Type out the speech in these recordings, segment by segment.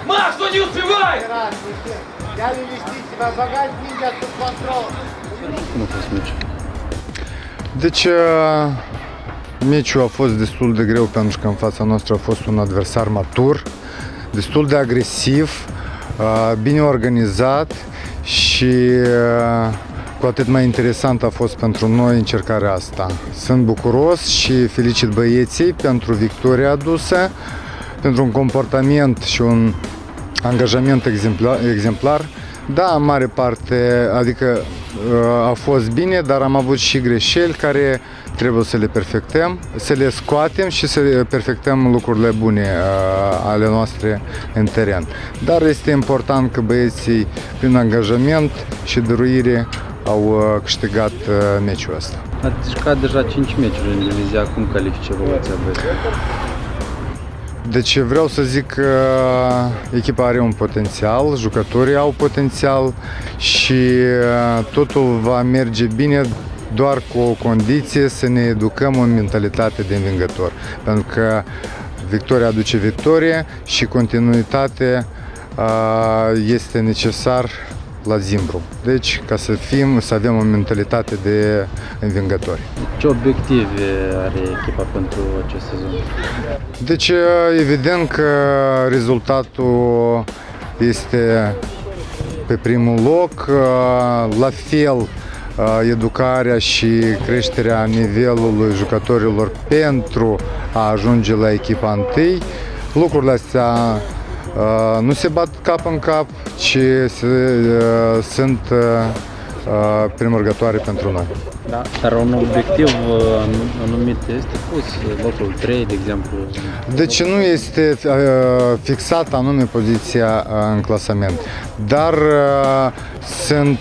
Маш, что не успевай! Я вести тебя, багаж ninja sub control. Cum a fost meciul? Deci, meciul a fost destul de greu pentru că în fața noastră a fost un adversar matur, destul de agresiv, bine organizat și cu atât mai interesant a fost pentru noi încercarea asta. Sunt bucuros și felicit băieții pentru victoria adusă, pentru un comportament și un angajament exemplar. Da, în mare parte, adică a fost bine, dar am avut și greșeli care trebuie să le perfectăm, să le scoatem și să perfectăm lucrurile bune ale noastre în teren. Dar este important că băieții, prin angajament și dăruire, au câștigat meciul ăsta. Ați jucat deja 5 meciuri în divizia, cum califici evoluția băieților? Deci vreau să zic că echipa are un potențial, jucătorii au potențial și totul va merge bine doar cu o condiție, să ne educăm în mentalitate de învingător. Pentru că victoria aduce victorie și continuitate este necesar la Zimbru. Deci, ca să avem o mentalitate de învingători. Ce obiective are echipa pentru acest sezon? Deci, evident că rezultatul este pe primul loc, la fel educarea și creșterea nivelului jucătorilor pentru a ajunge la echipa întâi. Lucrurile astea nu se bat cap în cap, ci sunt primorgătoare pentru noi. Da, dar un obiectiv anumit este pus, locul 3, de exemplu. Deci nu este fixată anume poziția în clasament, dar sunt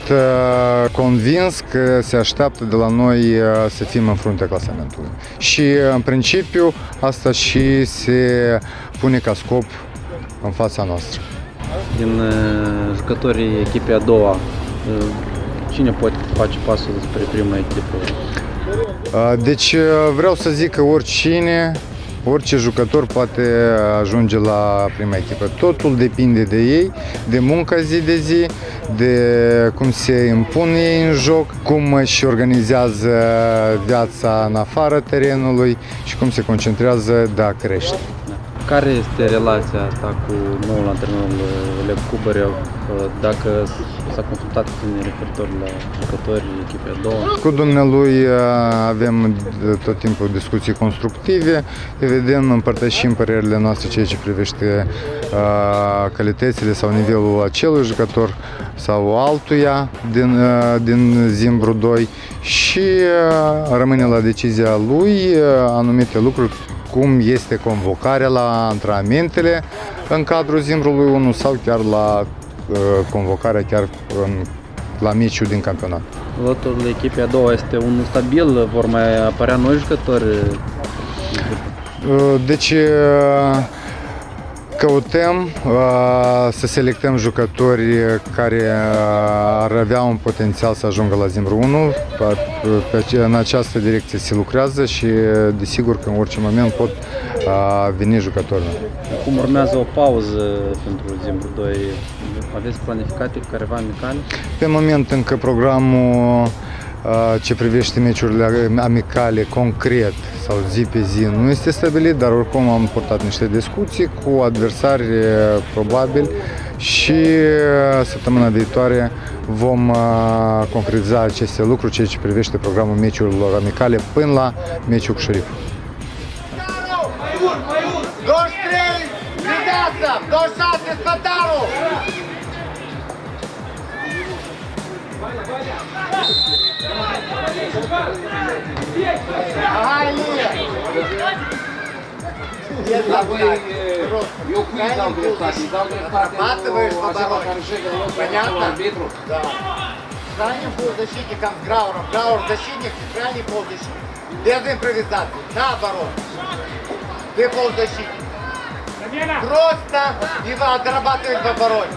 convins că se așteaptă de la noi să fim în fruntea clasamentului. Și în principiu asta și se pune ca scop în fața noastră. Din jucătorii echipei a doua, cine poate face pasul spre prima echipă? Deci vreau să zic că orice jucător poate ajunge la prima echipă. Totul depinde de ei, de munca zi de zi, de cum se impun ei în joc, cum își organizează viața în afara terenului și cum se concentrează de a crește. Care este relația asta cu noul antrenor Lev Kubărev, dacă s-a consultat cu tine referitor la jucătorii echipei a doua? Cu dumnealui avem tot timpul discuții constructive, evident împărtășim părerile noastre ceea ce privește calitățile sau nivelul acelui jucător sau altuia din Zimbru 2 și rămâne la decizia lui anumite lucruri, cum este convocarea la antrenamentele în cadrul Zimbrului 1 sau chiar la convocarea la meciul din campionat. Lotul echipei a doua este unul stabil, vor mai apărea noi jucători? Deci căutăm să selectăm jucători care ar avea un potențial să ajungă la Zimbru 1. În această direcție se lucrează și desigur că în orice moment pot veni jucătorii. Acum urmează o pauză pentru Zimbru 2. Aveți planificate careva amicale? Pe moment încă programul ce privește meciurile amicale concret sau zi pe zi nu este stabilit, dar oricum am purtat niște discuții cu adversari probabil și săptămâna viitoare vom concretiza aceste lucruri, ceea ce privește programul meciurilor amicale până la meciul cu Șerif. 23, Videață, 26, Spătarul! Hai, Lia! Eu cui dau dreptate? Îi dau dreptate acela care șegă în locul arbitru? Да. Крайний полузащитником с Грауром. Граур защитник, крайний полузащитник. Без импровизации. Наоборот. Ты полузащитник. Просто его отрабатывать в обороне.